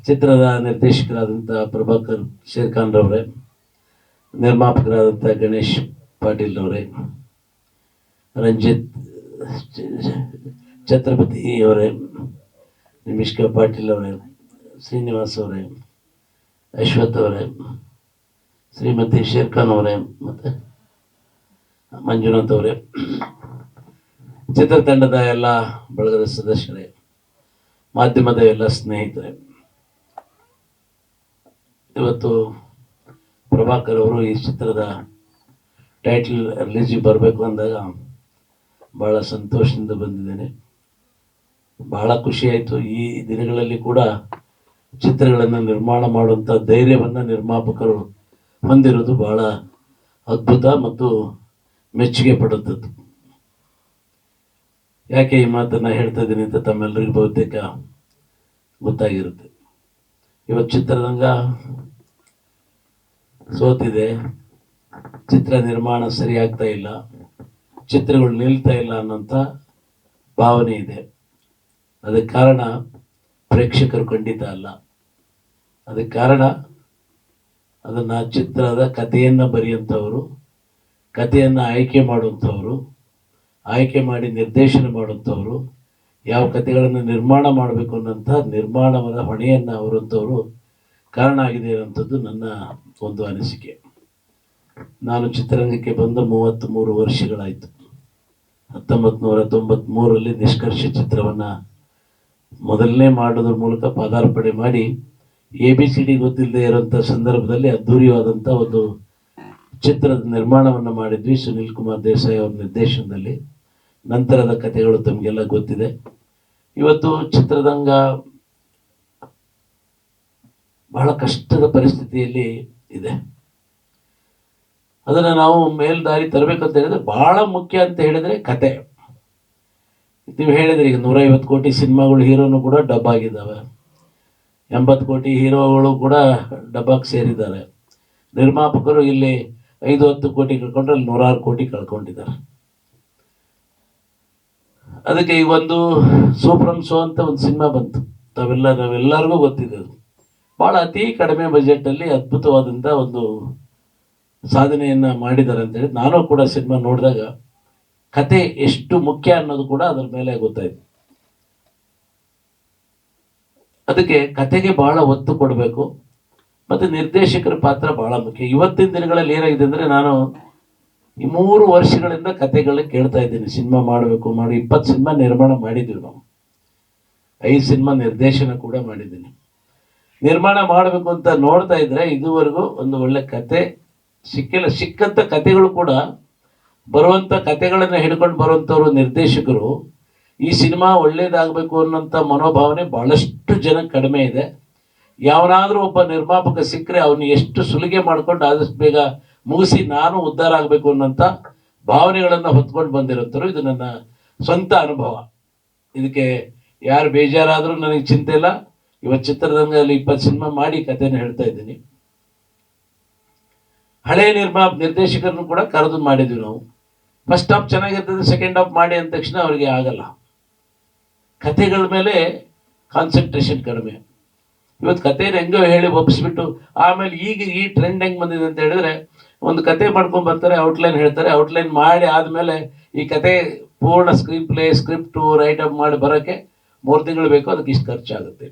ಚಿತ್ರದ ನಿರ್ದೇಶಕರಾದಂಥ ಪ್ರಭಾಕರ್ ಶೇರ್ಖಾನ್ ರವರೇ, ನಿರ್ಮಾಪಕರಾದಂಥ ಗಣೇಶ್ ಪಾಟೀಲ್ ಅವರೇ, ರಂಜಿತ್ ಛತ್ರಪತಿ ಅವರೇ, ನಿಮಿಷ್ಕಾ ಪಾಟೀಲ್ ಅವರೇ, ಶ್ರೀನಿವಾಸ್ ಅವರೇ, ಅಶ್ವಥ್ ಅವರೇ, ಶ್ರೀಮತಿ ಶೇರ್ಖಾನ್ ಅವರೇ, ಮತ್ತು ಮಂಜುನಾಥ್ ಅವರೇ, ಚಿತ್ರತಂಡದ ಎಲ್ಲ ಬಳಗದ ಸದಸ್ಯರೇ, ಮಾಧ್ಯಮದ ಎಲ್ಲ ಸ್ನೇಹಿತರೆ, ಇವತ್ತು ಪ್ರಭಾಕರ್ ಅವರು ಈ ಚಿತ್ರದ ಟೈಟಲ್ ರಿಲೀಜಿಗೆ ಬರಬೇಕು ಅಂದಾಗ ಭಾಳ ಸಂತೋಷದಿಂದ ಬಂದಿದ್ದೇನೆ. ಬಹಳ ಖುಷಿಯಾಯಿತು. ಈ ದಿನಗಳಲ್ಲಿ ಕೂಡ ಚಿತ್ರಗಳನ್ನು ನಿರ್ಮಾಣ ಮಾಡುವಂಥ ಧೈರ್ಯವನ್ನು ನಿರ್ಮಾಪಕರು ಹೊಂದಿರೋದು ಬಹಳ ಅದ್ಭುತ ಮತ್ತು ಮೆಚ್ಚುಗೆ ಪಡುವಂಥದ್ದು. ಯಾಕೆ ಈ ಮಾತನ್ನು ಹೇಳ್ತಾ ಇದ್ದೀನಿ ಅಂತ ತಮ್ಮೆಲ್ಲರಿಗೂ ಬಹುತೇಕ ಗೊತ್ತಾಗಿರುತ್ತೆ. ಇವತ್ತು ಚಿತ್ರರಂಗ ಸೋತಿದೆ, ಚಿತ್ರ ನಿರ್ಮಾಣ ಸರಿಯಾಗ್ತಾ ಇಲ್ಲ, ಚಿತ್ರಗಳು ನಿಲ್ತಾ ಇಲ್ಲ ಅನ್ನೋಂಥ ಭಾವನೆ ಇದೆ. ಅದಕ್ಕೆ ಕಾರಣ ಪ್ರೇಕ್ಷಕರು ಖಂಡಿತ ಅಲ್ಲ. ಅದಕ್ಕೆ ಕಾರಣ ಅದನ್ನು ಚಿತ್ರದ ಕಥೆಯನ್ನು ಬರೆಯುವಂಥವರು, ಕಥೆಯನ್ನು ಆಯ್ಕೆ ಮಾಡುವಂಥವರು, ಆಯ್ಕೆ ಮಾಡಿ ನಿರ್ದೇಶನ ಮಾಡುವಂಥವರು, ಯಾವ ಕಥೆಗಳನ್ನು ನಿರ್ಮಾಣ ಮಾಡಬೇಕು ಅನ್ನೋಂಥ ನಿರ್ಮಾಣದ ಹೊಣೆಯನ್ನು ಅವರಂಥವರು ಕಾರಣ ಆಗಿದೆ ಅನ್ನೋಂಥದ್ದು ನನ್ನ ಒಂದು ಅನಿಸಿಕೆ. ನಾನು ಚಿತ್ರರಂಗಕ್ಕೆ ಬಂದ 33 ವರ್ಷಗಳಾಯಿತು. 1993ರಲ್ಲಿ ನಿಷ್ಕರ್ಷ ಚಿತ್ರವನ್ನು ಮೊದಲನೇ ಮಾಡೋದ್ರ ಮೂಲಕ ಪಾದಾರ್ಪಣೆ ಮಾಡಿ ABCD ಗೊತ್ತಿಲ್ಲದೆ ಇರೋಂಥ ಸಂದರ್ಭದಲ್ಲಿ ಅದ್ಧೂರಿಯಾದಂಥ ಒಂದು ಚಿತ್ರದ ನಿರ್ಮಾಣವನ್ನು ಮಾಡಿದ್ವಿ ಸುನಿಲ್ ಕುಮಾರ್ ದೇಸಾಯಿ ಅವರ ನಿರ್ದೇಶನದಲ್ಲಿ. ನಂತರದ ಕಥೆಗಳು ತಮಗೆಲ್ಲ ಗೊತ್ತಿದೆ. ಇವತ್ತು ಚಿತ್ರರಂಗ ಬಹಳ ಕಷ್ಟದ ಪರಿಸ್ಥಿತಿಯಲ್ಲಿ ಇದೆ. ಅದನ್ನು ನಾವು ಮೇಲ್ದಾರಿ ತರಬೇಕಂತ ಹೇಳಿದ್ರೆ ಬಹಳ ಮುಖ್ಯ ಅಂತ ಹೇಳಿದ್ರೆ ಕತೆ. ನೀವು ಹೇಳಿದ್ರೆ ಈಗ 150 ಕೋಟಿ ಸಿನಿಮಾಗಳು ಹೀರೋನು ಕೂಡ ಡಬ್ ಆಗಿದ್ದಾವೆ, 80 ಕೋಟಿ ಹೀರೋಗಳು ಕೂಡ ಡಬ್ಬಕ್ಕೆ ಸೇರಿದ್ದಾರೆ. ನಿರ್ಮಾಪಕರು ಇಲ್ಲಿ 5-10 ಕೋಟಿ ಕಳ್ಕೊಂಡ್ರೆ ಅಲ್ಲಿ 106 ಕೋಟಿ ಕಳ್ಕೊಂಡಿದ್ದಾರೆ. ಅದಕ್ಕೆ ಈ ಒಂದು ಸೂಪ್ರಮ್ ಶೋ ಅಂತ ಒಂದು ಸಿನಿಮಾ ಬಂತು, ನಾವೆಲ್ಲರಿಗೂ ಗೊತ್ತಿದೆ. ಅದು ಭಾಳ ಅತಿ ಕಡಿಮೆ ಬಜೆಟಲ್ಲಿ ಅದ್ಭುತವಾದಂಥ ಒಂದು ಸಾಧನೆಯನ್ನು ಮಾಡಿದ್ದಾರೆ ಅಂತೇಳಿ ನಾನು ಕೂಡ ಸಿನಿಮಾ ನೋಡಿದಾಗ ಕತೆ ಎಷ್ಟು ಮುಖ್ಯ ಅನ್ನೋದು ಕೂಡ ಅದರ ಮೇಲೆ ಗೊತ್ತಾಯಿತು. ಅದಕ್ಕೆ ಕತೆಗೆ ಬಹಳ ಒತ್ತು ಕೊಡಬೇಕು ಮತ್ತು ನಿರ್ದೇಶಕರ ಪಾತ್ರ ಬಹಳ ಮುಖ್ಯ. ಇವತ್ತಿನ ದಿನಗಳಲ್ಲಿ ಏನಾಗಿದೆ ಅಂದರೆ, ನಾನು ಈ 3 ವರ್ಷಗಳಿಂದ ಕತೆಗಳನ್ನ ಕೇಳ್ತಾ ಇದ್ದೀನಿ. ಸಿನಿಮಾ ಮಾಡಬೇಕು 20 ಸಿನಿಮಾ ನಿರ್ಮಾಣ ಮಾಡಿದ್ದೀವಿ ನಾವು, 5 ಸಿನಿಮಾ ನಿರ್ದೇಶನ ಕೂಡ ಮಾಡಿದ್ದೀನಿ. ನಿರ್ಮಾಣ ಮಾಡಬೇಕು ಅಂತ ನೋಡ್ತಾ ಇದ್ರೆ ಇದುವರೆಗೂ ಒಂದು ಒಳ್ಳೆ ಕತೆ ಸಿಕ್ಕಿಲ್ಲ. ಸಿಕ್ಕಂಥ ಕತೆಗಳು ಕೂಡ ಬರುವಂಥ ಕತೆಗಳನ್ನು ಹಿಡ್ಕೊಂಡು ಬರುವಂಥವ್ರು ನಿರ್ದೇಶಕರು ಈ ಸಿನಿಮಾ ಒಳ್ಳೇದಾಗಬೇಕು ಅನ್ನೋಂಥ ಮನೋಭಾವನೆ ಭಾಳಷ್ಟು ಜನ ಕಡಿಮೆ ಇದೆ. ಯಾವನಾದರೂ ಒಬ್ಬ ನಿರ್ಮಾಪಕ ಸಿಕ್ಕರೆ ಅವನು ಎಷ್ಟು ಸುಲಿಗೆ ಮಾಡ್ಕೊಂಡು ಆದಷ್ಟು ಬೇಗ ಮುಗಿಸಿ ನಾನು ಉದ್ಧಾರ ಆಗಬೇಕು ಅನ್ನೋಂಥ ಭಾವನೆಗಳನ್ನು ಹೊತ್ಕೊಂಡು ಬಂದಿರುತ್ತರು. ಇದು ನನ್ನ ಸ್ವಂತ ಅನುಭವ. ಇದಕ್ಕೆ ಯಾರು ಬೇಜಾರಾದರೂ ನನಗೆ ಚಿಂತೆ ಇಲ್ಲ. ಇವತ್ತು ಚಿತ್ರರಂಗದಲ್ಲಿ 20 ಸಿನಿಮಾ ಮಾಡಿ ಕಥೆನ ಹೇಳ್ತಾ ಇದ್ದೀನಿ. ಹಳೆ ನಿರ್ದೇಶಕರನ್ನು ಕೂಡ ಕರೆದು ಮಾಡಿದ್ವಿ ನಾವು. ಫಸ್ಟ್ ಹಾಫ್ ಚೆನ್ನಾಗಿರ್ತದೆ, ಸೆಕೆಂಡ್ ಹಾಫ್ ಮಾಡಿ ಅಂದ ತಕ್ಷಣ ಅವರಿಗೆ ಆಗಲ್ಲ. ಕಥೆಗಳ ಮೇಲೆ ಕಾನ್ಸಂಟ್ರೇಷನ್ ಕಡಿಮೆ. ಇವತ್ತು ಕಥೆನ ಹೆಂಗೋ ಹೇಳಿ ಒಪ್ಪಿಸ್ಬಿಟ್ಟು ಆಮೇಲೆ ಈಗ ಈ ಟ್ರೆಂಡ್ ಹೆಂಗೆ ಬಂದಿದೆ ಅಂತ ಹೇಳಿದ್ರೆ, ಒಂದು ಕತೆ ಮಾಡ್ಕೊಂಡು ಬರ್ತಾರೆ, ಔಟ್ಲೈನ್ ಹೇಳ್ತಾರೆ, ಔಟ್ಲೈನ್ ಮಾಡಿ ಆದಮೇಲೆ ಈ ಕತೆ ಪೂರ್ಣ ಸ್ಕ್ರಿಪ್ಟು ರೈಟ್ ಅಪ್ ಮಾಡಿ ಬರೋಕ್ಕೆ 3 ತಿಂಗಳು ಬೇಕು, ಅದಕ್ಕೆ ಇಷ್ಟು ಖರ್ಚಾಗುತ್ತೆ.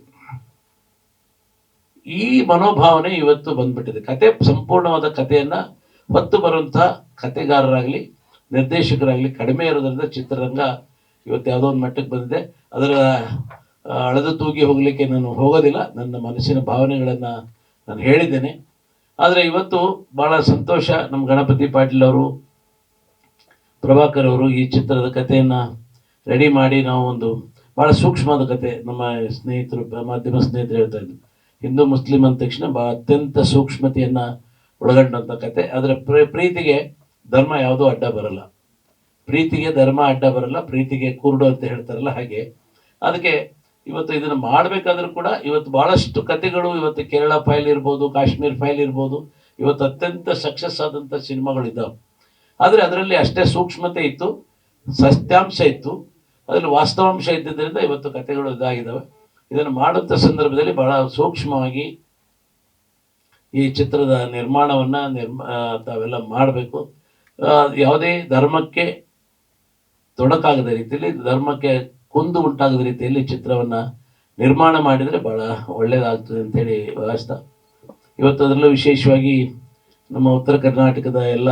ಈ ಮನೋಭಾವನೆ ಇವತ್ತು ಬಂದ್ಬಿಟ್ಟಿದೆ. ಕತೆ ಸಂಪೂರ್ಣವಾದ ಕಥೆಯನ್ನು ಹೊತ್ತು ಬರುವಂಥ ಕತೆಗಾರರಾಗಲಿ ನಿರ್ದೇಶಕರಾಗಲಿ ಕಡಿಮೆ ಇರೋದ್ರಿಂದ ಚಿತ್ರರಂಗ ಇವತ್ತು ಯಾವುದೋ ಒಂದು ಮಟ್ಟಕ್ಕೆ ಬಂದಿದೆ. ಅದರ ಅಳೆದು ತೂಗಿ ಹೋಗಲಿಕ್ಕೆ ನಾನು ಹೋಗೋದಿಲ್ಲ. ನನ್ನ ಮನಸ್ಸಿನ ಭಾವನೆಗಳನ್ನು ನಾನು ಹೇಳಿದ್ದೇನೆ. ಆದರೆ ಇವತ್ತು ಭಾಳ ಸಂತೋಷ, ನಮ್ಮ ಗಣಪತಿ ಪಾಟೀಲ್ ಅವರು, ಪ್ರಭಾಕರ್ ಅವರು ಈ ಚಿತ್ರದ ಕಥೆಯನ್ನು ರೆಡಿ ಮಾಡಿ ನಾವು ಒಂದು ಭಾಳ ಸೂಕ್ಷ್ಮವಾದ ಕತೆ, ನಮ್ಮ ಸ್ನೇಹಿತರು ಮಾಧ್ಯಮ ಸ್ನೇಹಿತರು ಹೇಳ್ತಾ ಇದ್ರು, ಹಿಂದೂ ಮುಸ್ಲಿಂ ಅಂದ ತಕ್ಷಣ ಅತ್ಯಂತ ಸೂಕ್ಷ್ಮತೆಯನ್ನು ಒಳಗೊಂಡಂಥ ಕತೆ. ಆದರೆ ಪ್ರೀತಿಗೆ ಧರ್ಮ ಯಾವುದೂ ಅಡ್ಡ ಬರಲ್ಲ, ಪ್ರೀತಿಗೆ ಧರ್ಮ ಅಡ್ಡ ಬರಲ್ಲ, ಪ್ರೀತಿಗೆ ಕುರುಡು ಅಂತ ಹೇಳ್ತಾರಲ್ಲ ಹಾಗೆ. ಅದಕ್ಕೆ ಇವತ್ತು ಇದನ್ನು ಮಾಡಬೇಕಾದ್ರೂ ಕೂಡ ಇವತ್ತು ಭಾಳಷ್ಟು ಕತೆಗಳು, ಇವತ್ತು ಕೇರಳ ಫೈಲ್ ಇರ್ಬೋದು, ಕಾಶ್ಮೀರ್ ಫೈಲ್ ಇರ್ಬೋದು, ಇವತ್ತು ಅತ್ಯಂತ ಸಕ್ಸಸ್ ಆದಂಥ ಸಿನಿಮಾಗಳಿದ್ದಾವೆ. ಆದರೆ ಅದರಲ್ಲಿ ಅಷ್ಟೇ ಸೂಕ್ಷ್ಮತೆ ಇತ್ತು, ಸತ್ಯಾಂಶ ಇತ್ತು, ಅದರಲ್ಲಿ ವಾಸ್ತವಾಂಶ ಇದ್ದಿದ್ದರಿಂದ ಇವತ್ತು ಕತೆಗಳು ಇದಾಗಿದ್ದಾವೆ. ಇದನ್ನು ಮಾಡುವಂಥ ಸಂದರ್ಭದಲ್ಲಿ ಬಹಳ ಸೂಕ್ಷ್ಮವಾಗಿ ಈ ಚಿತ್ರದ ನಿರ್ಮಾಣವನ್ನು ತಾವೆಲ್ಲ ಮಾಡಬೇಕು. ಯಾವುದೇ ಧರ್ಮಕ್ಕೆ ತೊಡಕಾಗದ ರೀತಿಯಲ್ಲಿ, ಧರ್ಮಕ್ಕೆ ಕುಂದು ಉಂಟಾಗದ ರೀತಿಯಲ್ಲಿ ಚಿತ್ರವನ್ನು ನಿರ್ಮಾಣ ಮಾಡಿದರೆ ಭಾಳ ಒಳ್ಳೆಯದಾಗ್ತದೆ ಅಂತೇಳಿ ಭಾವಿಸ್ತಾ, ಇವತ್ತು ಅದರಲ್ಲೂ ವಿಶೇಷವಾಗಿ ನಮ್ಮ ಉತ್ತರ ಕರ್ನಾಟಕದ ಎಲ್ಲ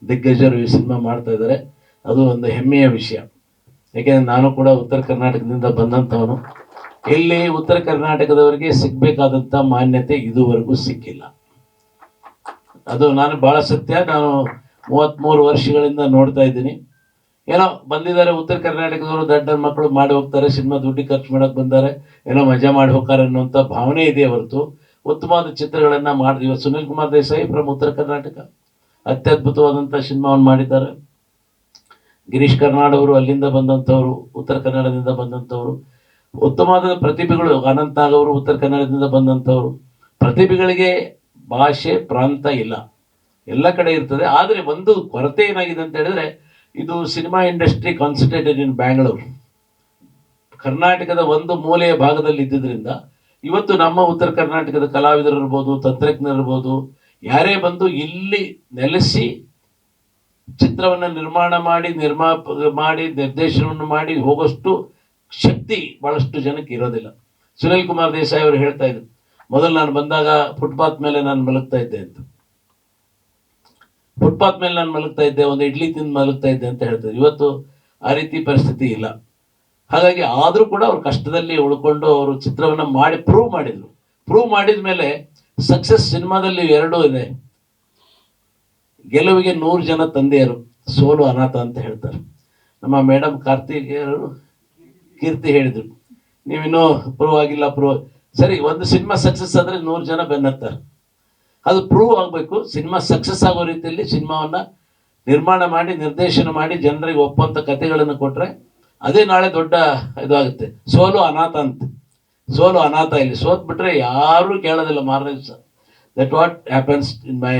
ದಿಗ್ಗಜರು ಈ ಸಿನಿಮಾ ಮಾಡ್ತಾ ಇದ್ದಾರೆ. ಅದು ಒಂದು ಹೆಮ್ಮೆಯ ವಿಷಯ. ಯಾಕೆಂದರೆ ನಾನು ಕೂಡ ಉತ್ತರ ಕರ್ನಾಟಕದಿಂದ ಬಂದಂಥವನು. ಇಲ್ಲಿ ಉತ್ತರ ಕರ್ನಾಟಕದವರಿಗೆ ಸಿಗಬೇಕಾದಂಥ ಮಾನ್ಯತೆ ಇದುವರೆಗೂ ಸಿಕ್ಕಿಲ್ಲ. ಅದು ನಾನು ಭಾಳ ಸತ್ಯ. ನಾನು 33 ವರ್ಷಗಳಿಂದ ನೋಡ್ತಾ ಇದ್ದೀನಿ. ಏನೋ ಬಂದಿದ್ದಾರೆ ಉತ್ತರ ಕರ್ನಾಟಕದವರು, ದೊಡ್ಡ ಮಕ್ಕಳು ಮಾಡಿ ಹೋಗ್ತಾರೆ, ಸಿನಿಮಾ ದುಡ್ಡು ಖರ್ಚು ಮಾಡೋಕೆ ಬಂದ್ದಾರೆ, ಏನೋ ಮಜಾ ಮಾಡಿ ಹೋಗ್ತಾರೆ ಅನ್ನುವಂಥ ಭಾವನೆ ಇದೆಯೇ ಹೊರತು ಉತ್ತಮವಾದ ಚಿತ್ರಗಳನ್ನು ಮಾಡಿದ್ವಿ. ಇವತ್ತು ಸುನಿಲ್ ಕುಮಾರ್ ದೇಸಾಯಿ ಫ್ರಮ್ ಉತ್ತರ ಕರ್ನಾಟಕ ಅತ್ಯದ್ಭುತವಾದಂಥ ಸಿನಿಮಾವನ್ನು ಮಾಡಿದ್ದಾರೆ. ಗಿರೀಶ್ ಕಾರ್ನಾಡ್ ಅವರು ಅಲ್ಲಿಂದ ಬಂದಂಥವರು, ಉತ್ತರ ಕನ್ನಡದಿಂದ ಬಂದಂಥವರು. ಉತ್ತಮವಾದ ಪ್ರತಿಭೆಗಳು, ಅನಂತ್ ನಾಗ್ ಅವರು ಉತ್ತರ ಕನ್ನಡದಿಂದ ಬಂದಂಥವರು. ಪ್ರತಿಭೆಗಳಿಗೆ ಭಾಷೆ ಪ್ರಾಂತ ಇಲ್ಲ, ಎಲ್ಲ ಕಡೆ ಇರ್ತದೆ. ಆದರೆ ಒಂದು ಕೊರತೆ ಏನಾಗಿದೆ ಅಂತ ಹೇಳಿದ್ರೆ, ಇದು ಸಿನಿಮಾ ಇಂಡಸ್ಟ್ರಿ ಕಾನ್ಸಂಟ್ರೇಟೆಡ್ ಇನ್ ಬ್ಯಾಂಗ್ಳೂರು, ಕರ್ನಾಟಕದ ಒಂದು ಮೂಲೆಯ ಭಾಗದಲ್ಲಿ ಇದ್ದಿದ್ದರಿಂದ ಇವತ್ತು ನಮ್ಮ ಉತ್ತರ ಕರ್ನಾಟಕದ ಕಲಾವಿದರು ಇರ್ಬೋದು, ತಂತ್ರಜ್ಞರಿರ್ಬೋದು, ಯಾರೇ ಬಂದು ಇಲ್ಲಿ ನೆಲೆಸಿ ಚಿತ್ರವನ್ನು ನಿರ್ಮಾಣ ಮಾಡಿ ನಿರ್ದೇಶನವನ್ನು ಮಾಡಿ ಹೋಗೋಷ್ಟು ಶಕ್ತಿ ಬಹಳಷ್ಟು ಜನಕ್ಕೆ ಇರೋದಿಲ್ಲ. ಸುನಿಲ್ ಕುಮಾರ್ ದೇಸಾಯಿ ಅವರು ಹೇಳ್ತಾ ಇದ್ರು, ಮೊದಲು ನಾನು ಬಂದಾಗ ಫುಟ್ಪಾತ್ ಮೇಲೆ ನಾನು ಮಲಗ್ತಾ ಇದ್ದೆ ಅಂತ. ಫುಟ್ಪಾತ್ ಮೇಲೆ ನಾನು ಮಲಗ್ತಾ ಇದ್ದೆ, ಒಂದು ಇಡ್ಲಿ ತಿಂದು ಮಲಗ್ತಾ ಇದ್ದೆ ಅಂತ ಹೇಳ್ತಾರೆ. ಇವತ್ತು ಆ ರೀತಿ ಪರಿಸ್ಥಿತಿ ಇಲ್ಲ. ಹಾಗಾಗಿ ಆದರೂ ಕೂಡ ಅವ್ರು ಕಷ್ಟದಲ್ಲಿ ಉಳ್ಕೊಂಡು ಅವರು ಚಿತ್ರವನ್ನು ಮಾಡಿ ಪ್ರೂವ್ ಮಾಡಿದ ಮೇಲೆ ಸಕ್ಸಸ್ ಸಿನಿಮಾದಲ್ಲಿ ಎರಡೂ ಇದೆ. ಗೆಲುವಿಗೆ 100 ಜನ ತಂದೆಯರು, ಸೋಲು ಅನಾಥ ಅಂತ ಹೇಳ್ತಾರೆ. ನಮ್ಮ ಮೇಡಮ್ ಕೀರ್ತಿ ಹೇಳಿದ್ರು, ನೀವಿನ್ನೂ ಪ್ರೂವ್ ಆಗಿಲ್ಲ. ಸರಿ, ಒಂದು ಸಿನಿಮಾ ಸಕ್ಸಸ್ ಆದರೆ 100 ಜನ ಬೆನ್ನತ್ತಾರೆ. ಅದು ಪ್ರೂವ್ ಆಗಬೇಕು. ಸಿನಿಮಾ ಸಕ್ಸಸ್ ಆಗೋ ರೀತಿಯಲ್ಲಿ ಸಿನಿಮಾವನ್ನು ನಿರ್ಮಾಣ ಮಾಡಿ ನಿರ್ದೇಶನ ಮಾಡಿ ಜನರಿಗೆ ಒಪ್ಪುವಂಥ ಕಥೆಗಳನ್ನು ಕೊಟ್ಟರೆ ಅದೇ ನಾಳೆ ದೊಡ್ಡ ಇದಾಗುತ್ತೆ. ಸೋಲು ಅನಾಥ ಇಲ್ಲಿ ಸೋತ್ಬಿಟ್ರೆ ಯಾರೂ ಕೇಳೋದಿಲ್ಲ ಮಾರನೇ ದಿವಸ. That what happens in my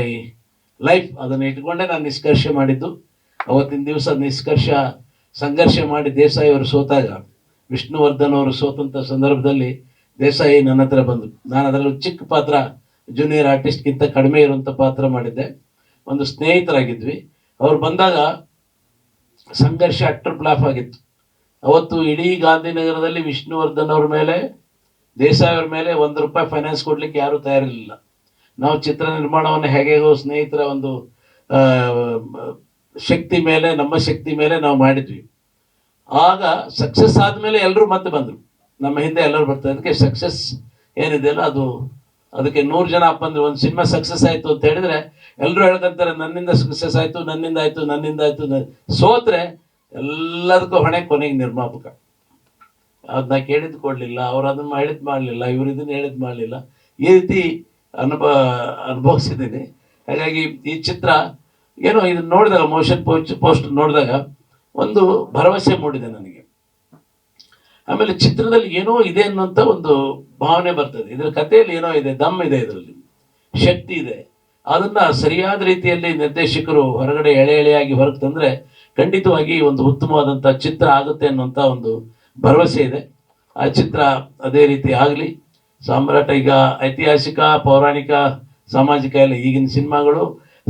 life. ಅದನ್ನು ಇಟ್ಕೊಂಡೇ ನಾನು ನಿಷ್ಕರ್ಷೆ ಮಾಡಿದ್ದು. ಅವತ್ತಿನ ದಿವಸ ಸಂಘರ್ಷ ಮಾಡಿ ದೇಸಾಯಿ ಅವರು ಸೋತಾಗ, ವಿಷ್ಣುವರ್ಧನ್ ಅವರು ಸೋತಂಥ ಸಂದರ್ಭದಲ್ಲಿ ದೇಸಾಯಿ ನನ್ನ ಹತ್ರ ಬಂದರು. ನಾನು ಅದರಲ್ಲಿ ಚಿಕ್ಕ ಪಾತ್ರ, ಜೂನಿಯರ್ ಆರ್ಟಿಸ್ಟ್ಗಿಂತ ಕಡಿಮೆ ಇರುವಂಥ ಪಾತ್ರ ಮಾಡಿದ್ದೆ. ಒಂದು ಸ್ನೇಹಿತರಾಗಿದ್ವಿ. ಅವ್ರು ಬಂದಾಗ ಸಂಘರ್ಷ ಅಟ್ಟರ್ ಫ್ಲಾಪ್ ಆಗಿತ್ತು. ಅವತ್ತು ಇಡೀ ಗಾಂಧಿನಗರದಲ್ಲಿ ವಿಷ್ಣುವರ್ಧನ್ ಅವ್ರ ಮೇಲೆ, ದೇಸಾಯಿ ಅವ್ರ ಮೇಲೆ ₹1 ಫೈನಾನ್ಸ್ ಕೊಡ್ಲಿಕ್ಕೆ ಯಾರೂ ತಯಾರಿರಲಿಲ್ಲ. ನಾವು ಚಿತ್ರ ನಿರ್ಮಾಣವನ್ನು ಹೇಗೋ ಸ್ನೇಹಿತರ ಒಂದು ನಮ್ಮ ಶಕ್ತಿ ಮೇಲೆ ನಾವು ಮಾಡಿದ್ವಿ. ಆಗ ಸಕ್ಸಸ್ ಆದಮೇಲೆ ಎಲ್ಲರೂ ಮತ್ತೆ ಬಂದರು, ನಮ್ಮ ಹಿಂದೆ ಎಲ್ಲರೂ ಬರ್ತಾರೆ. ಅದಕ್ಕೆ ಸಕ್ಸಸ್ ಏನಿದೆಯಲ್ಲ ಅದಕ್ಕೆ 100 ಜನ ಅಪ್ಪಂದ್ರೆ ಒಂದು ಸಿನಿಮಾ ಸಕ್ಸಸ್ ಆಯಿತು ಅಂತ ಹೇಳಿದ್ರೆ ಎಲ್ಲರೂ ಹೇಳ್ಕೊಂತಾರೆ, ನನ್ನಿಂದ ಸಕ್ಸಸ್ ಆಯಿತು, ನನ್ನಿಂದ ಆಯಿತು. ಸೋತ್ರೆ ಎಲ್ಲದಕ್ಕೂ ಹೊಣೆ ಕೊನೆಗೆ ನಿರ್ಮಾಪಕ. ಅದನ್ನ ಕೇಳಿದ್ದು ಕೊಡಲಿಲ್ಲ, ಅವ್ರು ಅದನ್ನು ಹೇಳಿದ್ದು ಮಾಡಲಿಲ್ಲ, ಇವ್ರು ಇದನ್ನು ಹೇಳಿದ್ದು ಮಾಡಲಿಲ್ಲ. ಈ ರೀತಿ ಅನುಭವಿಸಿದ್ದೀನಿ. ಹಾಗಾಗಿ ಈ ಚಿತ್ರ ಏನೋ ಇದನ್ನು ನೋಡಿದಾಗ, ಮೋಷನ್ ಪೋಸ್ಟ್ ನೋಡಿದಾಗ ಒಂದು ಭರವಸೆ ಮೂಡಿದೆ ನನಗೆ. ಆಮೇಲೆ ಚಿತ್ರದಲ್ಲಿ ಏನೋ ಇದೆ ಅನ್ನೋಂಥ ಒಂದು ಭಾವನೆ ಬರ್ತದೆ. ಇದರ ಕಥೆಯಲ್ಲಿ ಏನೋ ಇದೆ, ದಮ್ ಇದೆ, ಇದರಲ್ಲಿ ಶಕ್ತಿ ಇದೆ. ಅದನ್ನು ಸರಿಯಾದ ರೀತಿಯಲ್ಲಿ ನಿರ್ದೇಶಕರು ಹೊರಗಡೆ ಎಳೆಯಾಗಿ ಹೊರಗೆ ತಂದರೆ ಖಂಡಿತವಾಗಿ ಒಂದು ಉತ್ತಮವಾದಂಥ ಚಿತ್ರ ಆಗುತ್ತೆ ಅನ್ನೋಂಥ ಒಂದು ಭರವಸೆ ಇದೆ. ಆ ಚಿತ್ರ ಅದೇ ರೀತಿ ಆಗಲಿ. ಸಾಮ್ರಾಟ ಈಗ ಐತಿಹಾಸಿಕ, ಪೌರಾಣಿಕ, ಸಾಮಾಜಿಕ ಎಲ್ಲ ಈಗಿನ ಸಿನಿಮಾಗಳು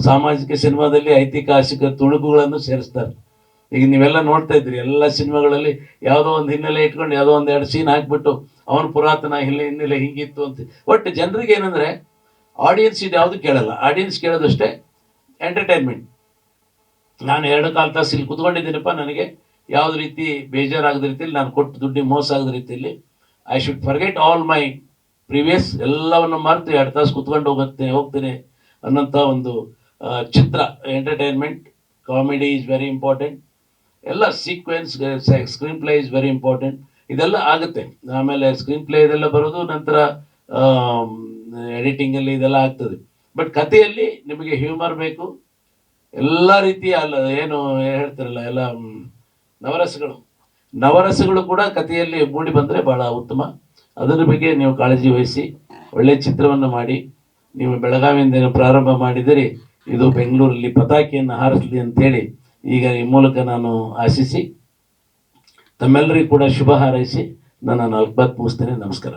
ಸಾಮಾಜಿಕ ಸಿನಿಮಾದಲ್ಲಿ ಐತಿಹಾಸಿಕ ತುಣುಕುಗಳನ್ನು ಸೇರಿಸ್ತಾರೆ. ಈಗ ನೀವೆಲ್ಲ ನೋಡ್ತಾ ಇದ್ರಿ, ಎಲ್ಲ ಸಿನಿಮಾಗಳಲ್ಲಿ ಯಾವುದೋ ಒಂದು ಹಿನ್ನೆಲೆ ಇಟ್ಕೊಂಡು ಯಾವುದೋ ಒಂದು 2 ಸೀನ್ ಹಾಕ್ಬಿಟ್ಟು ಅವನು ಪುರಾತನ ಹಿನ್ನೆಲೆ ಹಿಂಗಿತ್ತು ಅಂತ. ಒಟ್ಟು ಜನರಿಗೆ ಏನಂದರೆ ಆಡಿಯನ್ಸ್ ಇದು ಯಾವುದು ಕೇಳಲ್ಲ. ಆಡಿಯನ್ಸ್ ಕೇಳೋದಷ್ಟೇ ಎಂಟರ್ಟೈನ್ಮೆಂಟ್. ನಾನು 2 ಕಾಲು ತಾಸು ಇಲ್ಲಿ ಕುತ್ಕೊಂಡಿದ್ದೀನಪ್ಪ, ನನಗೆ ಯಾವುದೇ ರೀತಿ ಬೇಜಾರಾಗದ ರೀತಿಯಲ್ಲಿ, ನಾನು ಕೊಟ್ಟು ದುಡ್ಡಿಗೆ ಮೋಸ ಆಗದ ರೀತಿಯಲ್ಲಿ, I should forget all my previous, ಎಲ್ಲವನ್ನು ಮರೆತು 2 ತಾಸು ಕುತ್ಕೊಂಡು ಹೋಗ್ತೇನೆ ಅನ್ನೋಂಥ ಒಂದು ಚಿತ್ರ. Entertainment, comedy is very important, ಎಲ್ಲ sequence, screen play is very important. ಇದೆಲ್ಲ ಆಗುತ್ತೆ. ಆಮೇಲೆ ಸ್ಕ್ರೀನ್ ಪ್ಲೇ ಇದೆಲ್ಲ ಬರೋದು ನಂತರ ಎಡಿಟಿಂಗಲ್ಲಿ ಇದೆಲ್ಲ ಆಗ್ತದೆ. ಬಟ್ ಕಥೆಯಲ್ಲಿ ನಿಮಗೆ ಹ್ಯೂಮರ್ ಬೇಕು, ಎಲ್ಲ ರೀತಿಯ ಏನು ಹೇಳ್ತಾರಲ್ಲ, ಎಲ್ಲ ನವರಸಗಳು ಕೂಡ ಕಥೆಯಲ್ಲಿ ಮೂಡಿ ಬಂದರೆ ಭಾಳ ಉತ್ತಮ. ಅದರ ಬಗ್ಗೆ ನೀವು ಕಾಳಜಿ ವಹಿಸಿ ಒಳ್ಳೆಯ ಚಿತ್ರವನ್ನು ಮಾಡಿ. ನೀವು ಬೆಳಗಾವಿಯಿಂದ ಪ್ರಾರಂಭ ಮಾಡಿದಿರಿ, ಇದು ಬೆಂಗಳೂರಲ್ಲಿ ಪತಾಕಿಯನ್ನು ಹಾರಿಸಲಿ ಅಂತೇಳಿ ಈಗ ಈ ಮೂಲಕ ನಾನು ಆಶಿಸಿ ತಮ್ಮೆಲ್ಲರಿಗೂ ಕೂಡ ಶುಭ ಹಾರೈಸಿ ನಾನು 4 ಮಾತು ಮುಗಿಸ್ತೇನೆ. ನಮಸ್ಕಾರ.